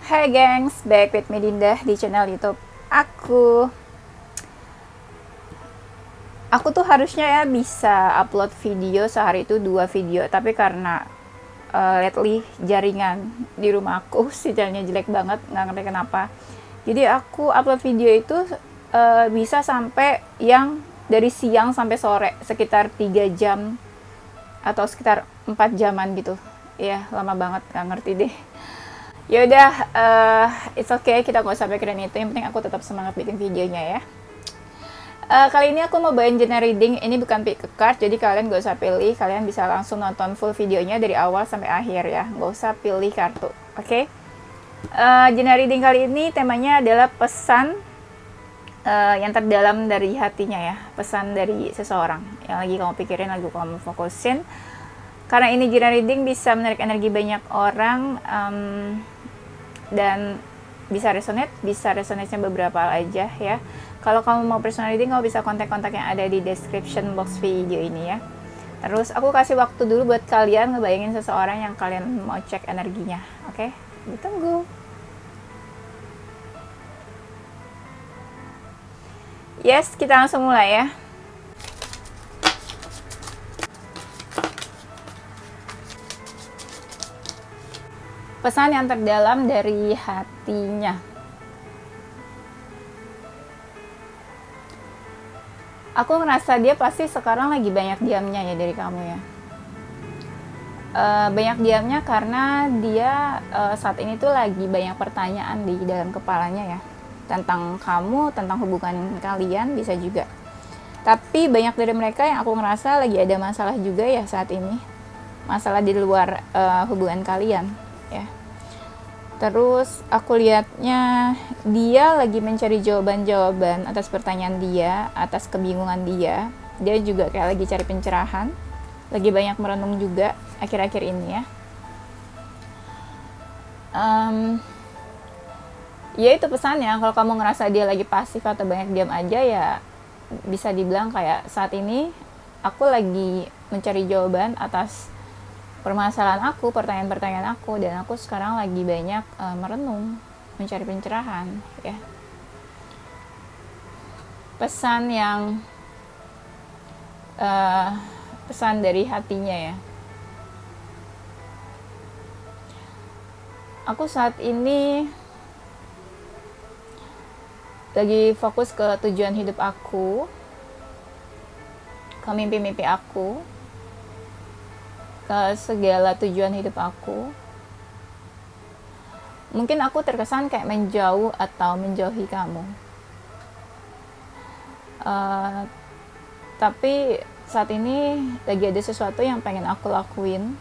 Hai gengs, back with Medinda di channel YouTube aku. Aku tuh harusnya ya bisa upload video sehari itu 2 video, tapi karena lately jaringan di rumah aku sinyalnya jelek banget, nggak ngerti kenapa. Jadi aku upload video itu bisa sampai yang dari siang sampai sore, sekitar 3 jam atau sekitar 4 jaman gitu. Ya, lama banget, nggak ngerti deh. Ya udah, it's okay, kita nggak usah pikirin itu. Yang penting aku tetap semangat bikin videonya ya. Kali ini aku mau bawain genre reading. Ini bukan pick a card, jadi kalian nggak usah pilih. Kalian bisa langsung nonton full videonya dari awal sampai akhir ya. Nggak usah pilih kartu, oke? Genre reading kali ini temanya adalah pesan yang terdalam dari hatinya ya. Pesan dari seseorang yang lagi kamu pikirin, lagi kamu fokusin. Karena ini genre reading bisa menarik energi banyak orang, dan bisa resonate-nya beberapa aja ya. Kalau kamu mau personal reading, kamu bisa kontak-kontak yang ada di description box video ini ya. Terus aku kasih waktu dulu buat kalian ngebayangin seseorang yang kalian mau cek energinya, oke? Ditunggu. Yes, kita langsung mulai ya. Pesan yang terdalam dari hatinya. Aku ngerasa dia pasti sekarang lagi banyak diamnya ya dari kamu ya. Banyak diamnya karena dia saat ini tuh lagi banyak pertanyaan di dalam kepalanya ya. Tentang kamu, tentang hubungan kalian bisa juga. Tapi banyak dari mereka yang aku ngerasa lagi ada masalah juga ya saat ini. Masalah di luar hubungan kalian ya. Terus aku lihatnya dia lagi mencari jawaban-jawaban atas pertanyaan dia, atas kebingungan dia. Dia juga kayak lagi cari pencerahan, lagi banyak merenung juga akhir-akhir ini ya. Ya itu pesannya, kalau kamu ngerasa dia lagi pasif atau banyak diam aja ya bisa dibilang kayak saat ini aku lagi mencari jawaban atas permasalahan aku, pertanyaan-pertanyaan aku, dan aku sekarang lagi banyak merenung, mencari pencerahan ya. Pesan yang pesan dari hatinya ya. Aku saat ini lagi fokus ke tujuan hidup aku, ke mimpi-mimpi aku, ke segala tujuan hidup aku. Mungkin aku terkesan kayak menjauh atau menjauhi kamu. Tapi saat ini lagi ada sesuatu yang pengen aku lakuin,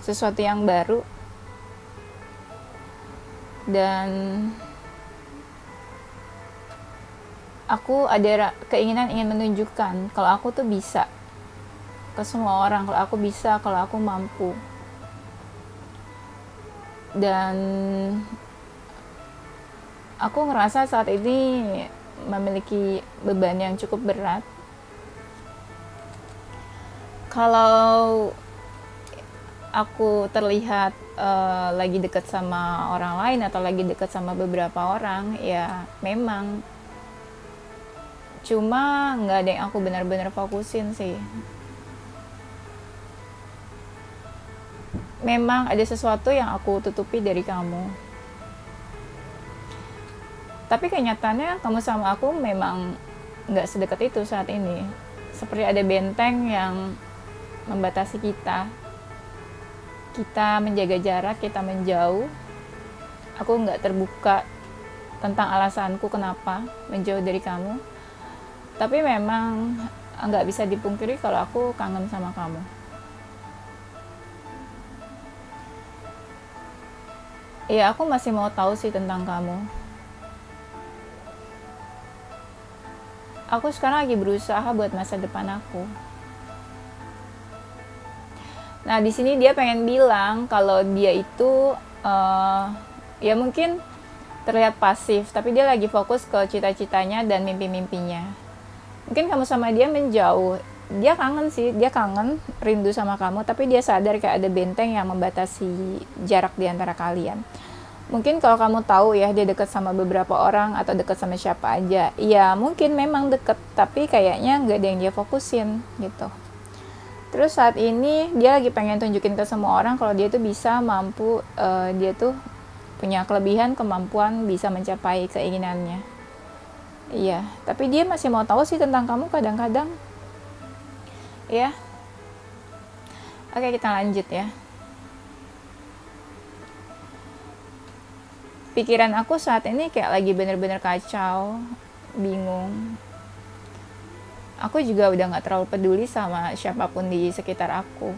sesuatu yang baru, dan aku ada keinginan ingin menunjukkan kalau aku tuh bisa ke semua orang, kalau aku bisa, kalau aku mampu. Dan aku ngerasa saat ini memiliki beban yang cukup berat. Kalau aku terlihat lagi dekat sama orang lain atau lagi dekat sama beberapa orang, ya memang cuma nggak ada yang aku benar-benar fokusin sih. Memang ada sesuatu yang aku tutupi dari kamu. Tapi kenyataannya kamu sama aku memang nggak sedekat itu saat ini. Seperti ada benteng yang membatasi kita. Kita menjaga jarak, kita menjauh. Aku nggak terbuka tentang alasanku kenapa menjauh dari kamu. Tapi memang nggak bisa dipungkiri kalau aku kangen sama kamu. Ya, aku masih mau tahu sih tentang kamu. Aku sekarang lagi berusaha buat masa depan aku. Nah, di sini dia pengen bilang kalau dia itu ya mungkin terlihat pasif, tapi dia lagi fokus ke cita-citanya dan mimpi-mimpinya. Mungkin kamu sama dia menjauh. Dia kangen sih, dia kangen, rindu sama kamu, tapi dia sadar kayak ada benteng yang membatasi jarak di antara kalian. Mungkin kalau kamu tahu ya dia dekat sama beberapa orang atau dekat sama siapa aja, ya mungkin memang deket, tapi kayaknya nggak ada yang dia fokusin gitu. Terus saat ini dia lagi pengen tunjukin ke semua orang kalau dia tuh bisa mampu, dia tuh punya kelebihan, kemampuan bisa mencapai keinginannya. Iya, tapi dia masih mau tahu sih tentang kamu kadang-kadang. Ya, oke kita lanjut ya. Pikiran aku saat ini kayak lagi bener-bener kacau, bingung. Aku juga udah gak terlalu peduli sama siapapun di sekitar aku.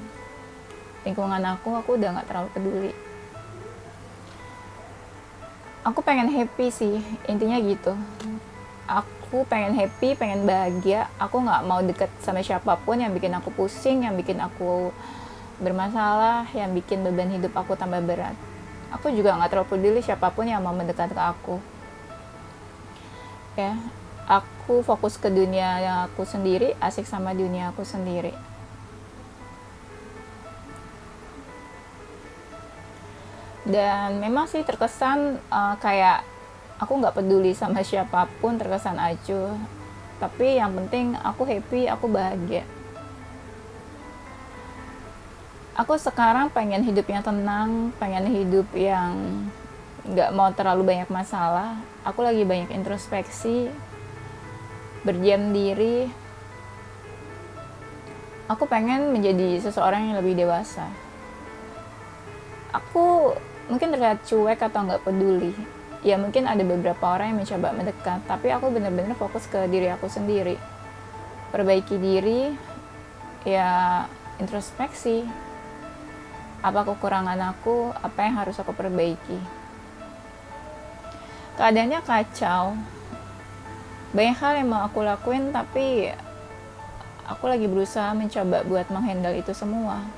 Lingkungan aku udah gak terlalu peduli. Aku pengen happy sih, intinya gitu. Aku pengen happy, pengen bahagia. Aku gak mau deket sama siapapun yang bikin aku pusing, yang bikin aku bermasalah, yang bikin beban hidup aku tambah berat. Aku juga gak terlalu peduli siapapun yang mau mendekat ke aku. Ya, aku fokus ke dunia yang aku sendiri, asik sama dunia aku sendiri. Dan memang sih terkesan kayak aku gak peduli sama siapapun, terkesan acuh. Tapi yang penting aku happy, aku bahagia. Aku sekarang pengen hidup yang tenang, pengen hidup yang gak mau terlalu banyak masalah. Aku lagi banyak introspeksi, berdiam diri. Aku pengen menjadi seseorang yang lebih dewasa. Aku mungkin terlihat cuek atau gak peduli. Ya mungkin ada beberapa orang yang mencoba mendekat, tapi aku benar-benar fokus ke diri aku sendiri. Perbaiki diri, ya introspeksi. Apa kekurangan aku, apa yang harus aku perbaiki. Keadaannya kacau. Banyak hal yang mau aku lakuin, tapi aku lagi berusaha mencoba buat menghandle itu semua.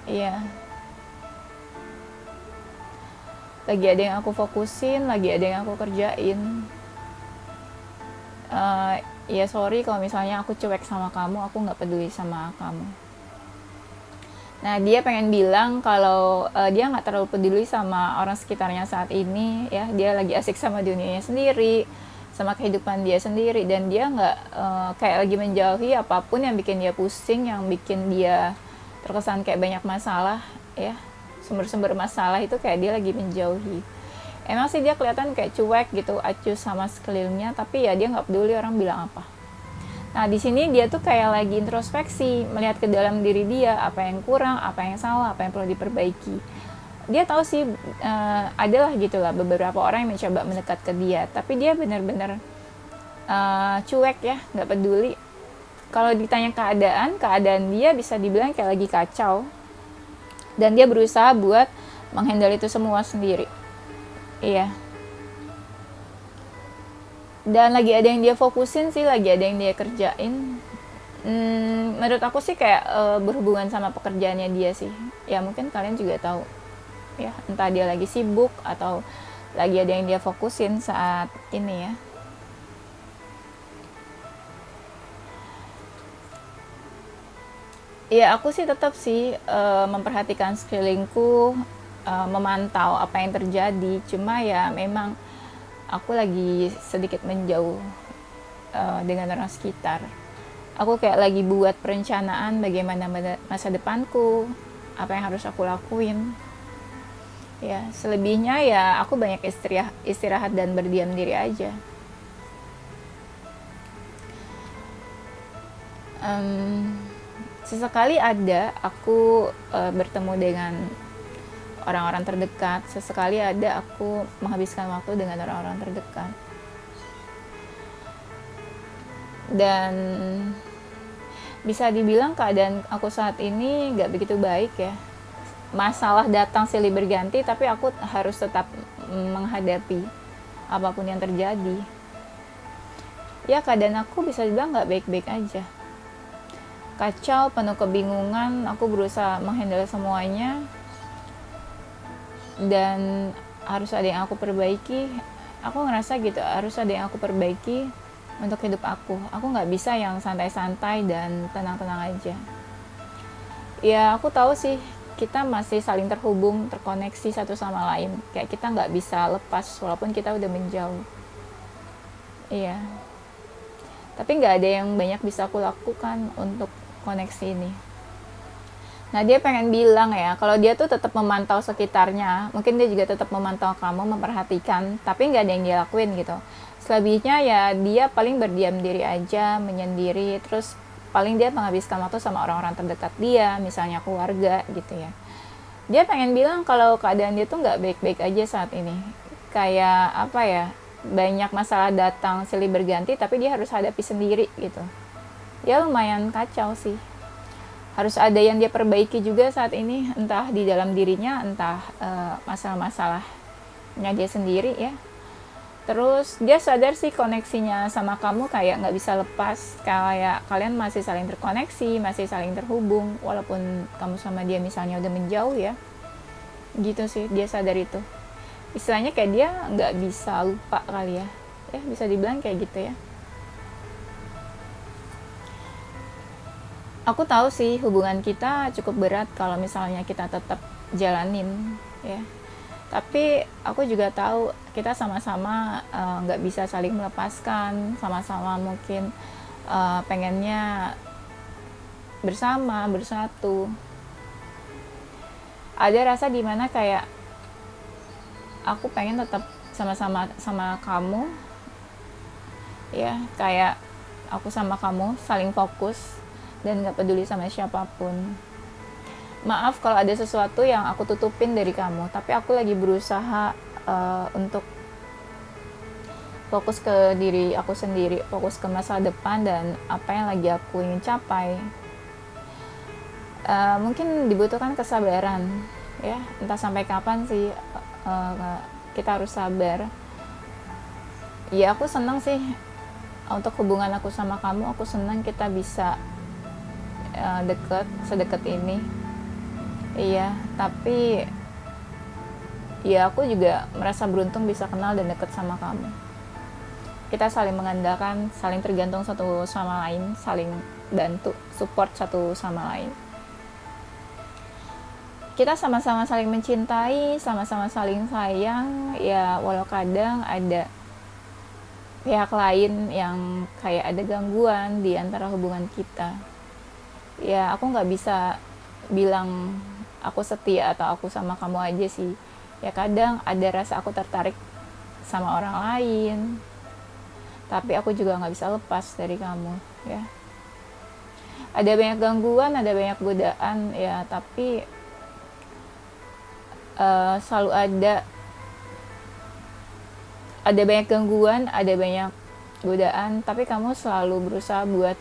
Iya. Lagi ada yang aku fokusin, lagi ada yang aku kerjain. Ya sorry kalau misalnya aku cuek sama kamu, aku gak peduli sama kamu. Nah dia pengen bilang kalau dia nggak terlalu peduli sama orang sekitarnya saat ini ya, dia lagi asik sama dunianya sendiri, sama kehidupan dia sendiri, dan dia nggak kayak lagi menjauhi apapun yang bikin dia pusing, yang bikin dia terkesan kayak banyak masalah ya, sumber-sumber masalah itu kayak dia lagi menjauhi. Emang sih dia kelihatan kayak cuek gitu, acuh sama sekelilingnya, tapi ya dia nggak peduli orang bilang apa. Nah di sini dia tuh kayak lagi introspeksi, melihat ke dalam diri dia, apa yang kurang, apa yang salah, apa yang perlu diperbaiki. Dia tahu sih adalah gitulah beberapa orang yang mencoba mendekat ke dia, tapi dia benar-benar cuek ya, nggak peduli. Kalau ditanya keadaan dia bisa dibilang kayak lagi kacau, dan dia berusaha buat menghandle itu semua sendiri. Iya. Dan lagi ada yang dia fokusin sih, lagi ada yang dia kerjain. Menurut aku sih kayak berhubungan sama pekerjaannya dia sih. Ya mungkin kalian juga tahu ya, entah dia lagi sibuk atau lagi ada yang dia fokusin saat ini ya. Ya aku sih tetap sih memperhatikan sekelilingku, memantau apa yang terjadi. Cuma ya memang aku lagi sedikit menjauh dengan orang sekitar. Aku kayak lagi buat perencanaan bagaimana masa depanku, apa yang harus aku lakuin. Ya, selebihnya ya aku banyak istirahat dan berdiam diri aja. Sesekali ada aku bertemu dengan orang-orang terdekat, sesekali ada aku menghabiskan waktu dengan orang-orang terdekat. Dan bisa dibilang keadaan aku saat ini gak begitu baik ya. Masalah datang silih berganti, tapi aku harus tetap menghadapi apapun yang terjadi. Ya keadaan aku bisa dibilang gak baik-baik aja. Kacau, penuh kebingungan, aku berusaha menghandle semuanya. Dan harus ada yang aku perbaiki. Aku ngerasa gitu, harus ada yang aku perbaiki untuk hidup aku nggak bisa yang santai-santai dan tenang-tenang aja. Ya aku tahu sih kita masih saling terhubung, terkoneksi satu sama lain. Kayak kita nggak bisa lepas walaupun kita udah menjauh. Iya. Tapi nggak ada yang banyak bisa aku lakukan untuk koneksi ini. Nah, dia pengen bilang ya, kalau dia tuh tetap memantau sekitarnya, mungkin dia juga tetap memantau kamu, memperhatikan, tapi nggak ada yang dia lakuin gitu. Selebihnya ya dia paling berdiam diri aja, menyendiri, terus paling dia menghabiskan waktu sama orang-orang terdekat dia, misalnya keluarga gitu ya. Dia pengen bilang kalau keadaan dia tuh nggak baik-baik aja saat ini. Kayak apa ya, banyak masalah datang silih berganti, tapi dia harus hadapi sendiri gitu. Ya lumayan kacau sih. Harus ada yang dia perbaiki juga saat ini, entah di dalam dirinya, entah masalah-masalahnya dia sendiri ya. Terus dia sadar sih koneksinya sama kamu kayak nggak bisa lepas, kayak kalian masih saling terkoneksi, masih saling terhubung, walaupun kamu sama dia misalnya udah menjauh ya. Gitu sih, dia sadar itu. Istilahnya kayak dia nggak bisa lupa kali ya. Ya bisa dibilang kayak gitu ya. Aku tahu sih hubungan kita cukup berat kalau misalnya kita tetap jalanin ya. Tapi aku juga tahu kita sama-sama nggak bisa saling melepaskan, sama-sama mungkin pengennya bersama, bersatu. Ada rasa dimana kayak aku pengen tetap sama-sama sama kamu ya, kayak aku sama kamu saling fokus dan gak peduli sama siapapun. Maaf kalau ada sesuatu yang aku tutupin dari kamu, tapi aku lagi berusaha untuk fokus ke diri aku sendiri, fokus ke masa depan dan apa yang lagi aku ingin capai. Mungkin dibutuhkan kesabaran ya, entah sampai kapan sih kita harus sabar. Ya aku senang sih untuk hubungan aku sama kamu, aku senang kita bisa sedekat ini. Iya, tapi ya aku juga merasa beruntung bisa kenal dan dekat sama kamu. Kita saling mengandalkan, saling tergantung satu sama lain, saling bantu, support satu sama lain. Kita sama-sama saling mencintai, sama-sama saling sayang, ya walau kadang ada pihak lain yang kayak ada gangguan di antara hubungan kita. Ya aku nggak bisa bilang aku setia atau aku sama kamu aja sih. Ya kadang ada rasa aku tertarik sama orang lain, tapi aku juga nggak bisa lepas dari kamu ya. Ada banyak gangguan, ada banyak godaan ya, tapi selalu ada banyak gangguan, ada banyak godaan, tapi kamu selalu berusaha buat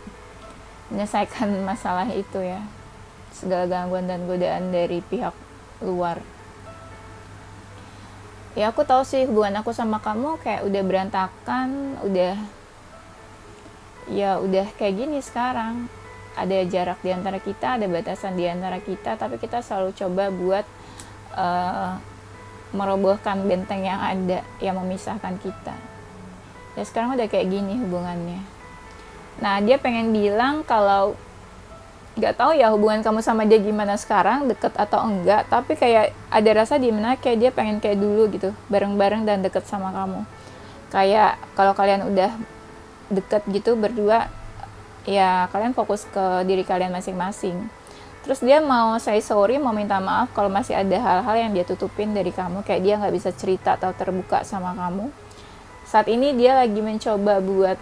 menyelesaikan masalah itu ya, segala gangguan dan godaan dari pihak luar. Ya aku tahu sih hubungan aku sama kamu kayak udah berantakan, udah kayak gini sekarang. Ada jarak di antara kita, ada batasan di antara kita, tapi kita selalu coba buat merobohkan benteng yang ada yang memisahkan kita. Ya sekarang udah kayak gini hubungannya. Nah dia pengen bilang kalau nggak tahu ya hubungan kamu sama dia gimana sekarang, deket atau enggak, tapi kayak ada rasa dimana kayak dia pengen kayak dulu gitu, bareng-bareng dan deket sama kamu. Kayak kalau kalian udah deket gitu berdua, ya kalian fokus ke diri kalian masing-masing. Terus dia mau say sorry, mau minta maaf kalau masih ada hal-hal yang dia tutupin dari kamu, kayak dia nggak bisa cerita atau terbuka sama kamu. Saat ini dia lagi mencoba buat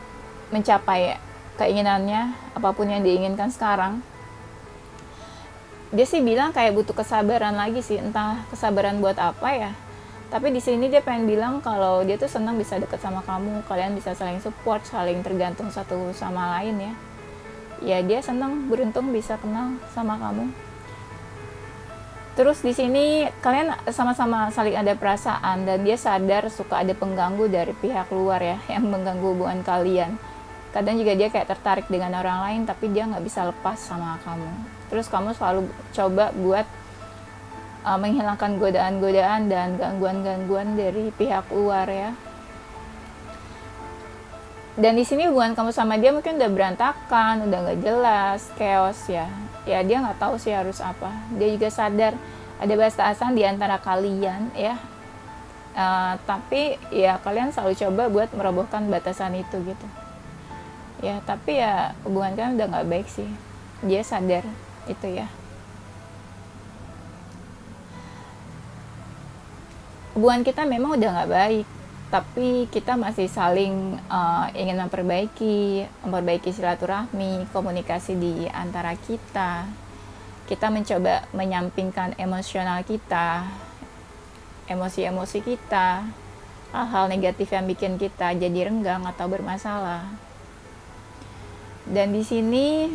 mencapai keinginannya, apapun yang diinginkan sekarang. Dia sih bilang kayak butuh kesabaran lagi sih, entah kesabaran buat apa ya. Tapi di sini dia pengen bilang kalau dia tuh senang bisa deket sama kamu, kalian bisa saling support, saling tergantung satu sama lain ya. Ya dia senang, beruntung bisa kenal sama kamu. Terus di sini kalian sama-sama saling ada perasaan dan dia sadar suka ada pengganggu dari pihak luar ya yang mengganggu hubungan kalian. Kadang juga dia kayak tertarik dengan orang lain tapi dia nggak bisa lepas sama kamu. Terus kamu selalu coba buat menghilangkan godaan-godaan dan gangguan-gangguan dari pihak luar ya. Dan di sini hubungan kamu sama dia mungkin udah berantakan, udah nggak jelas, chaos ya. ya dia nggak tahu sih harus apa. Dia juga sadar ada batasan di antara kalian ya. Tapi ya kalian selalu coba buat merobohkan batasan itu gitu ya. Tapi ya hubungan kalian udah nggak baik sih, dia sadar itu ya. Hubungan kita memang udah nggak baik, tapi kita masih saling ingin memperbaiki silaturahmi, komunikasi di antara kita. Kita mencoba menyampingkan emosional kita, emosi-emosi kita, hal-hal negatif yang bikin kita jadi renggang atau bermasalah. Dan di sini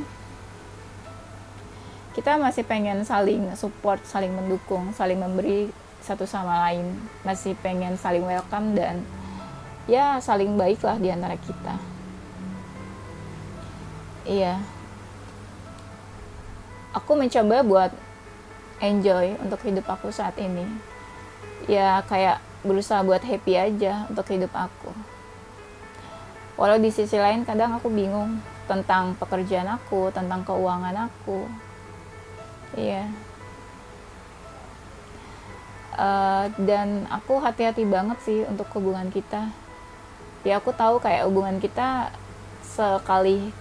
kita masih pengen saling support, saling mendukung, saling memberi satu sama lain, masih pengen saling welcome dan ya saling baik lah di antara kita. Iya, aku mencoba buat enjoy untuk hidup aku saat ini, ya kayak berusaha buat happy aja untuk hidup aku. Walau di sisi lain kadang aku bingung tentang pekerjaan aku, tentang keuangan aku. Iya. Dan aku hati-hati banget sih untuk hubungan kita. Ya aku tahu kayak hubungan kita sekali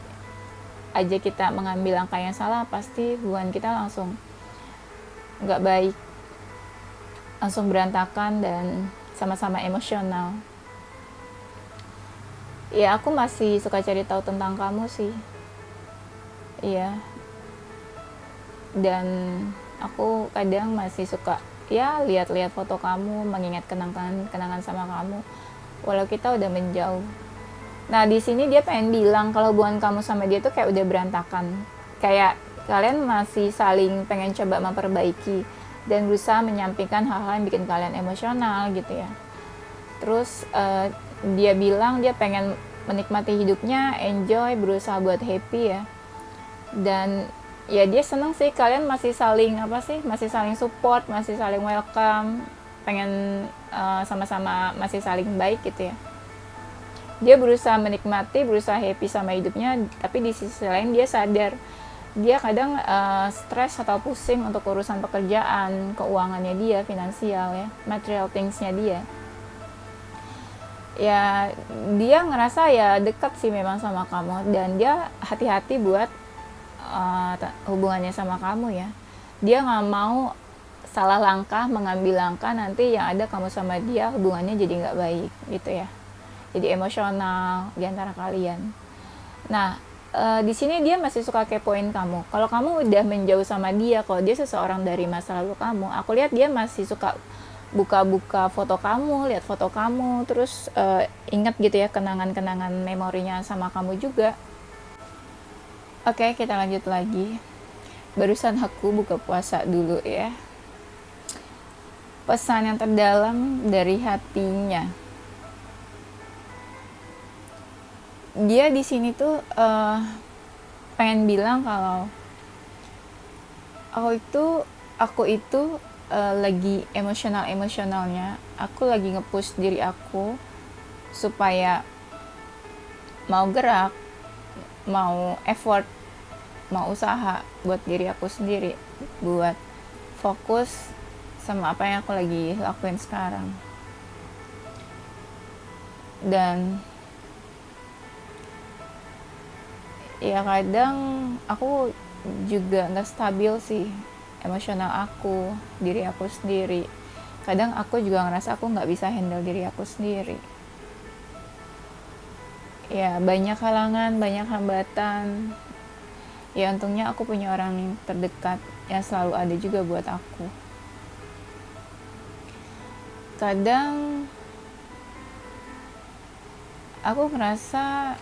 aja kita mengambil langkah yang salah, pasti hubungan kita langsung nggak baik, langsung berantakan dan sama-sama emosional. Ya aku masih suka cari tahu tentang kamu sih. Iya. Dan aku kadang masih suka ya lihat-lihat foto kamu, mengingat kenangan sama kamu walau kita udah menjauh. Nah di sini dia pengen bilang kalau hubungan kamu sama dia tuh kayak udah berantakan, kayak kalian masih saling pengen coba memperbaiki dan berusaha menyampingkan hal-hal yang bikin kalian emosional gitu ya. Terus dia bilang dia pengen menikmati hidupnya, enjoy, berusaha buat happy ya. Dan ya dia seneng sih kalian masih saling masih saling support, masih saling welcome, pengen sama-sama masih saling baik gitu ya. Dia berusaha menikmati, berusaha happy sama hidupnya, tapi di sisi lain dia sadar dia kadang stres atau pusing untuk urusan pekerjaan, keuangannya dia, finansial ya, material thingsnya dia. Ya dia ngerasa ya dekat sih memang sama kamu dan dia hati-hati buat hubungannya sama kamu ya. Dia nggak mau salah langkah, mengambil langkah nanti yang ada kamu sama dia hubungannya jadi nggak baik gitu ya, jadi emosional di antara kalian. Nah di sini dia masih suka kepoin kamu. Kalau kamu udah menjauh sama dia, kalau dia seseorang dari masa lalu kamu, aku lihat dia masih suka buka-buka foto kamu, lihat foto kamu, terus ingat gitu ya kenangan-kenangan memorinya sama kamu juga. Oke, kita lanjut lagi. Barusan aku buka puasa dulu ya. Pesan yang terdalam dari hatinya. Dia di sini tuh pengen bilang kalau aku itu lagi emosionalnya. Aku lagi nge-push diri aku supaya mau gerak, mau effort, mau usaha buat diri aku sendiri, buat fokus sama apa yang aku lagi lakuin sekarang. Dan ya kadang aku juga gak stabil sih emosional aku, diri aku sendiri. Kadang aku juga ngerasa aku gak bisa handle diri aku sendiri. Ya banyak halangan, banyak hambatan. Ya untungnya aku punya orang yang terdekat yang selalu ada juga buat aku. Kadang aku ngerasa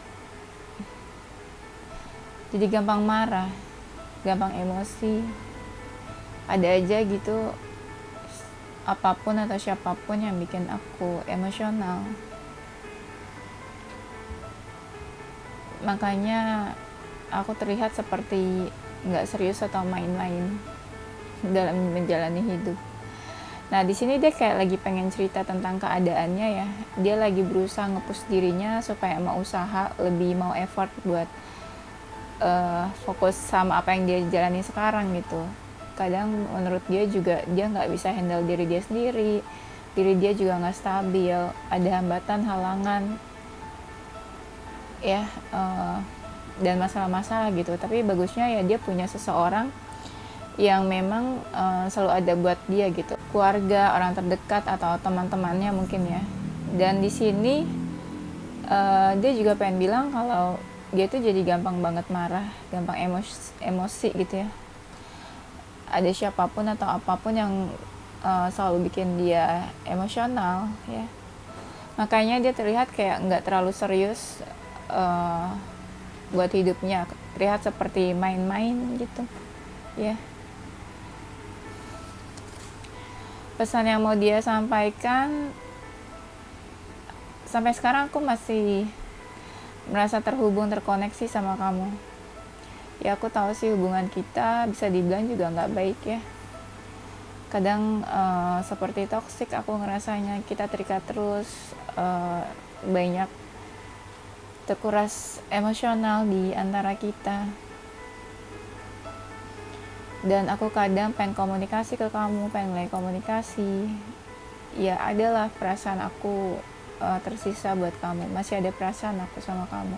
jadi gampang marah, gampang emosi. Ada aja gitu apapun atau siapapun yang bikin aku emosional. Makanya aku terlihat seperti nggak serius atau main-main dalam menjalani hidup. Nah di sini dia kayak lagi pengen cerita tentang keadaannya ya. Dia lagi berusaha nge-push dirinya supaya mau usaha, lebih mau effort buat fokus sama apa yang dia jalani sekarang gitu. Kadang menurut dia juga dia nggak bisa handle diri dia sendiri, diri dia juga nggak stabil, ada hambatan, halangan, ya, dan masalah-masalah gitu. Tapi bagusnya ya dia punya seseorang yang memang selalu ada buat dia gitu, keluarga, orang terdekat atau teman-temannya mungkin ya. Dan di sini dia juga pengen bilang kalau dia tuh jadi gampang banget marah, gampang emosi gitu ya. Ada siapapun atau apapun yang selalu bikin dia emosional ya. Makanya dia terlihat kayak nggak terlalu serius buat hidupnya, terlihat seperti main-main gitu ya. Pesan yang mau dia sampaikan, sampai sekarang aku masih merasa terhubung, terkoneksi sama kamu. Ya aku tahu sih hubungan kita bisa dibilang juga nggak baik ya. Kadang seperti toksik aku ngerasanya, kita terikat terus, banyak terkuras emosional di antara kita. Dan aku kadang pengen komunikasi ke kamu, pengen mulai komunikasi. Ya adalah perasaan aku tersisa buat kamu, masih ada perasaan aku sama kamu.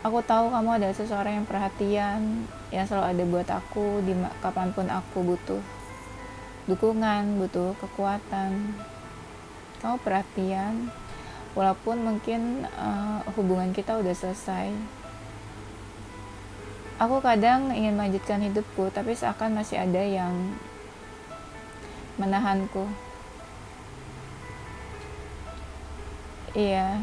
Aku tahu kamu adalah seseorang yang perhatian, yang selalu ada buat aku kapanpun aku butuh dukungan, butuh kekuatan. Kamu perhatian, walaupun mungkin hubungan kita udah selesai. Aku kadang ingin melanjutkan hidupku, tapi seakan masih ada yang menahanku. Iya,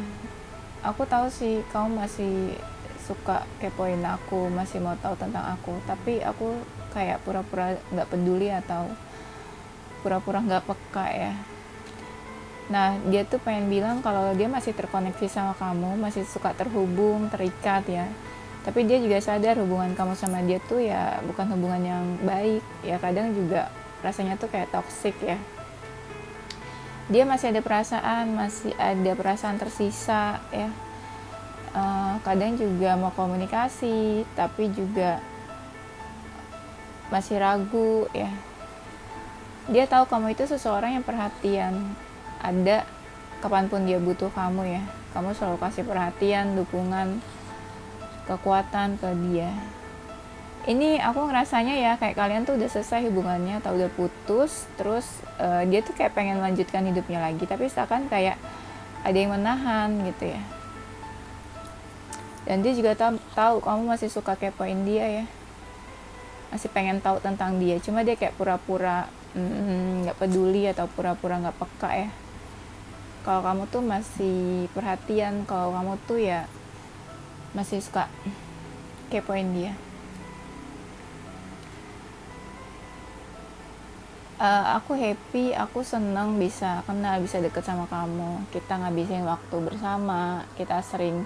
aku tahu sih kamu masih suka kepoin aku, masih mau tahu tentang aku, tapi aku kayak pura-pura nggak peduli atau pura-pura nggak peka ya. Nah, dia tuh pengen bilang kalau dia masih terkoneksi sama kamu, masih suka terhubung, terikat ya. Tapi dia juga sadar hubungan kamu sama dia tuh ya bukan hubungan yang baik. Ya kadang juga rasanya tuh kayak toksik ya. Dia masih ada perasaan tersisa ya. Kadang juga mau komunikasi, tapi juga masih ragu ya. Dia tahu kamu itu seseorang yang perhatian, ada kapanpun dia butuh kamu ya. Kamu selalu kasih perhatian, dukungan, kekuatan ke dia. Ini aku ngerasanya ya kayak kalian tuh udah selesai hubungannya atau udah putus, terus dia tuh kayak pengen melanjutkan hidupnya lagi, tapi seakan kayak ada yang menahan gitu ya. Dan dia juga tahu kamu masih suka kepoin dia ya, masih pengen tahu tentang dia, cuma dia kayak pura-pura nggak peduli atau pura-pura nggak peka ya. Kalau kamu tuh masih perhatian, kalau kamu tuh ya masih suka kepoin dia. Aku happy, aku seneng bisa kenal, bisa deket sama kamu. Kita ngabisin waktu bersama, kita sering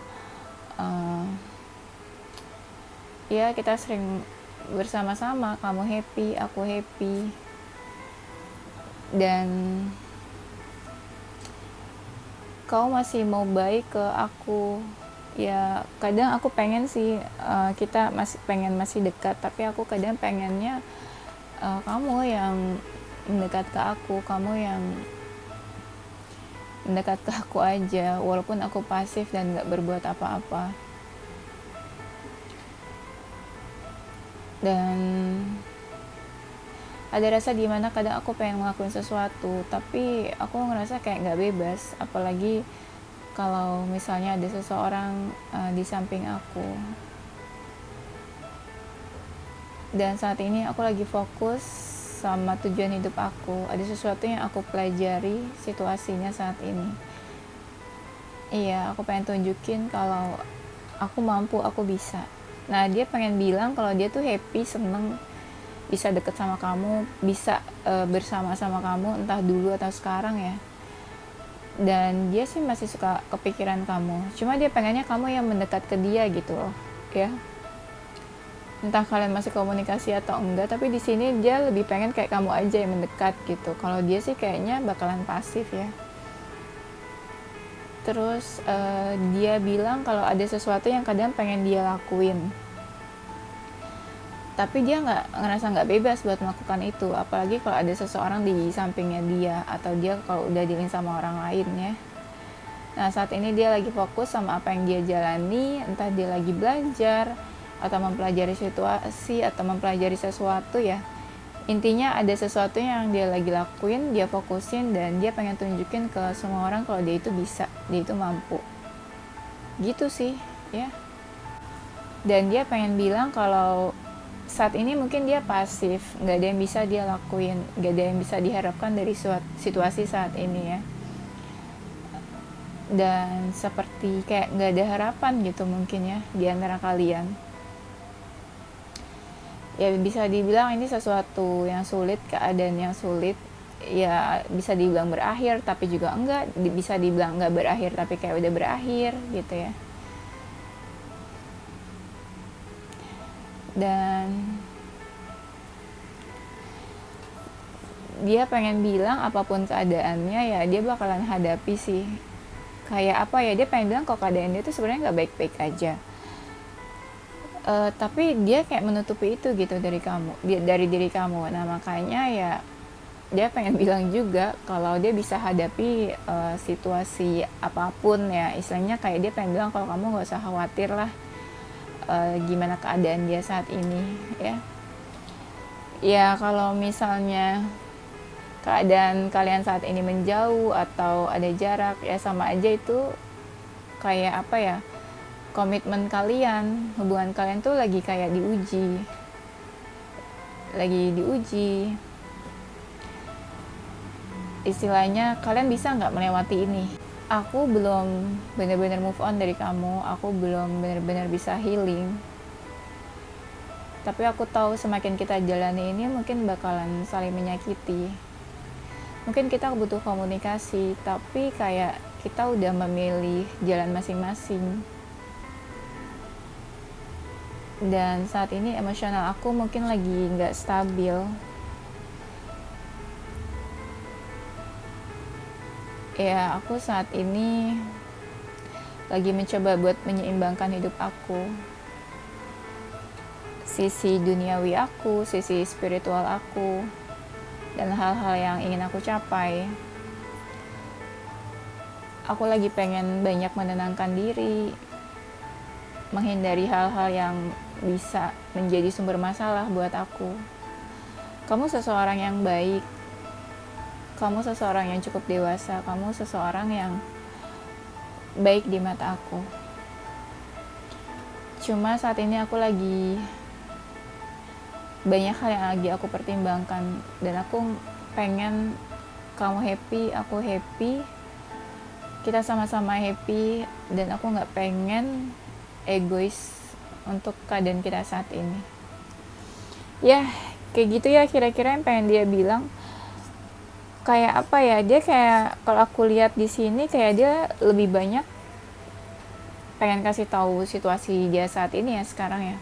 kita sering bersama-sama. Kamu happy, aku happy, dan kau masih mau baik ke aku. Ya kadang aku pengen sih kita masih dekat, tapi aku kadang pengennya kamu yang mendekat ke aku, kamu yang mendekat ke aku aja, walaupun aku pasif dan gak berbuat apa-apa. Dan ada rasa dimana kadang aku pengen ngelakuin sesuatu, tapi aku ngerasa kayak gak bebas, apalagi kalau misalnya ada seseorang di samping aku. Dan saat ini aku lagi fokus sama tujuan hidup aku. Ada sesuatu yang aku pelajari situasinya saat ini. Iya, aku pengen tunjukin kalau aku mampu, aku bisa. Nah, dia pengen bilang kalau dia tuh happy, seneng bisa deket sama kamu, bisa bersama sama kamu, entah dulu atau sekarang ya. Dan dia sih masih suka kepikiran kamu. Cuma dia pengennya kamu yang mendekat ke dia gitu loh, ya. Entah kalian masih komunikasi atau enggak, tapi di sini dia lebih pengen kayak kamu aja yang mendekat gitu. Kalau dia sih kayaknya bakalan pasif ya. Terus dia bilang kalau ada sesuatu yang kadang pengen dia lakuin. tapi dia ngerasa nggak bebas buat melakukan itu, apalagi kalau ada seseorang di sampingnya dia, atau dia kalau udah dealing sama orang lain ya. Nah, saat ini dia lagi fokus sama apa yang dia jalani, entah dia lagi belajar atau mempelajari situasi atau mempelajari sesuatu ya. Intinya ada sesuatu yang dia lagi lakuin, dia fokusin, dan dia pengen tunjukin ke semua orang kalau dia itu bisa, dia itu mampu. Gitu sih ya. Dan dia pengen bilang kalau saat ini mungkin dia pasif, nggak ada yang bisa dia lakuin, nggak ada yang bisa diharapkan dari situasi saat ini ya. Dan seperti kayak nggak ada harapan gitu mungkin ya di antara kalian. Ya bisa dibilang ini sesuatu yang sulit, keadaan yang sulit, ya bisa dibilang berakhir tapi juga enggak, bisa dibilang enggak berakhir tapi kayak udah berakhir gitu ya. Dan dia pengen bilang apapun keadaannya ya dia bakalan hadapi sih. Kayak apa ya, dia pengen bilang kalau keadaan dia tuh sebenarnya nggak baik-baik aja, tapi dia kayak menutupi itu gitu dari diri kamu. Nah makanya ya dia pengen bilang juga kalau dia bisa hadapi situasi apapun ya, istilahnya kayak dia pengen bilang kalau kamu nggak usah khawatir lah gimana keadaan dia saat ini ya. Ya kalau misalnya keadaan kalian saat ini menjauh atau ada jarak ya sama aja, itu kayak apa ya, komitmen kalian, hubungan kalian tuh lagi kayak diuji, istilahnya kalian bisa nggak melewati ini. Aku belum benar-benar move on dari kamu, aku belum benar-benar bisa healing, tapi aku tahu semakin kita jalani ini mungkin bakalan saling menyakiti. Mungkin kita butuh komunikasi, tapi kayak kita udah memilih jalan masing-masing. Dan saat ini emosional aku mungkin lagi nggak stabil. Ya, aku saat ini lagi mencoba buat menyeimbangkan hidup aku. Sisi duniawi aku, sisi spiritual aku, dan hal-hal yang ingin aku capai. Aku lagi pengen banyak menenangkan diri, menghindari hal-hal yang bisa menjadi sumber masalah buat aku. Kamu seseorang yang baik, kamu seseorang yang cukup dewasa, kamu seseorang yang baik di mata aku. Cuma saat ini aku lagi banyak hal yang lagi aku pertimbangkan, dan aku pengen kamu happy, aku happy, kita sama-sama happy, dan aku nggak pengen egois untuk keadaan kita saat ini. Ya kayak gitu ya kira-kira yang pengen dia bilang. Kayak apa ya, dia kayak kalau aku lihat di sini kayak dia lebih banyak pengen kasih tahu situasi dia saat ini ya sekarang ya.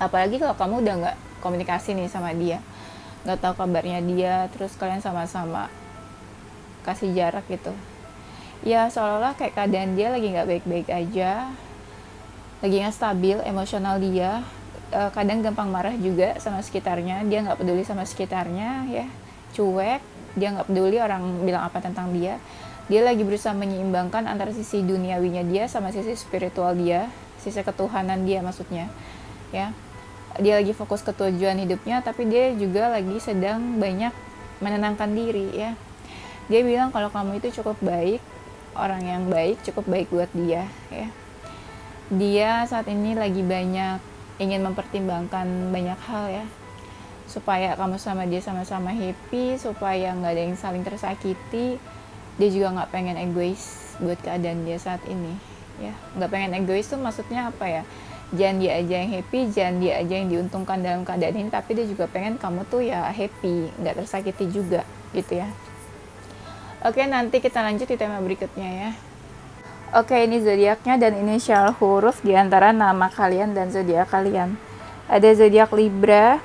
Apalagi kalau kamu udah nggak komunikasi nih sama dia, nggak tahu kabarnya dia, terus kalian sama-sama kasih jarak gitu ya, seolah-olah kayak keadaan dia lagi nggak baik-baik aja, lagi nggak stabil emosional dia, kadang gampang marah juga sama sekitarnya, dia nggak peduli sama sekitarnya ya, cuek, dia nggak peduli orang bilang apa tentang dia. Dia lagi berusaha menyeimbangkan antara sisi duniawinya dia sama sisi spiritual dia, sisi ketuhanan dia maksudnya ya. Dia lagi fokus ke tujuan hidupnya, tapi dia juga lagi sedang banyak menenangkan diri ya. Dia bilang kalau kamu itu cukup baik, orang yang baik, cukup baik buat dia ya. Dia saat ini lagi banyak ingin mempertimbangkan banyak hal ya, supaya kamu sama dia sama-sama happy, supaya nggak ada yang saling tersakiti. Dia juga nggak pengen egois buat keadaan dia saat ini ya. Nggak pengen egois tuh maksudnya apa ya, jangan dia aja yang happy, jangan dia aja yang diuntungkan dalam keadaan ini, tapi dia juga pengen kamu tuh ya happy, nggak tersakiti juga gitu ya. Oke, nanti kita lanjut di tema berikutnya ya. Oke, ini zodiaknya dan inisial huruf di antara nama kalian dan zodiak kalian. Ada zodiak Libra,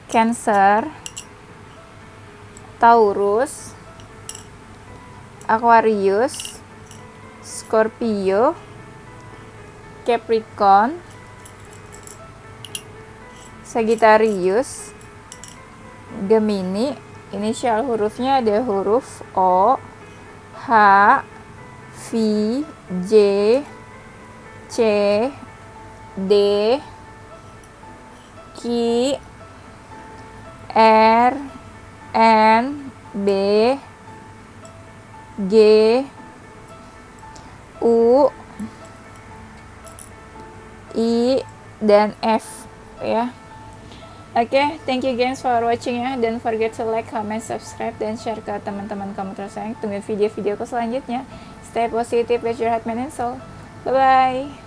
Cancer, Taurus, Aquarius, Scorpio, Capricorn, Sagittarius, Gemini. Inisial hurufnya ada huruf O, H, V, J, C, D, Q, R, N, B, G, U, I, dan F ya. Oke, thank you guys for watching ya. Don't forget to like, comment, subscribe, dan share ke teman-teman kamu tersayang. Tunggu video-videoku selanjutnya. Stay positive with your heart, mind, and soul. Bye-bye.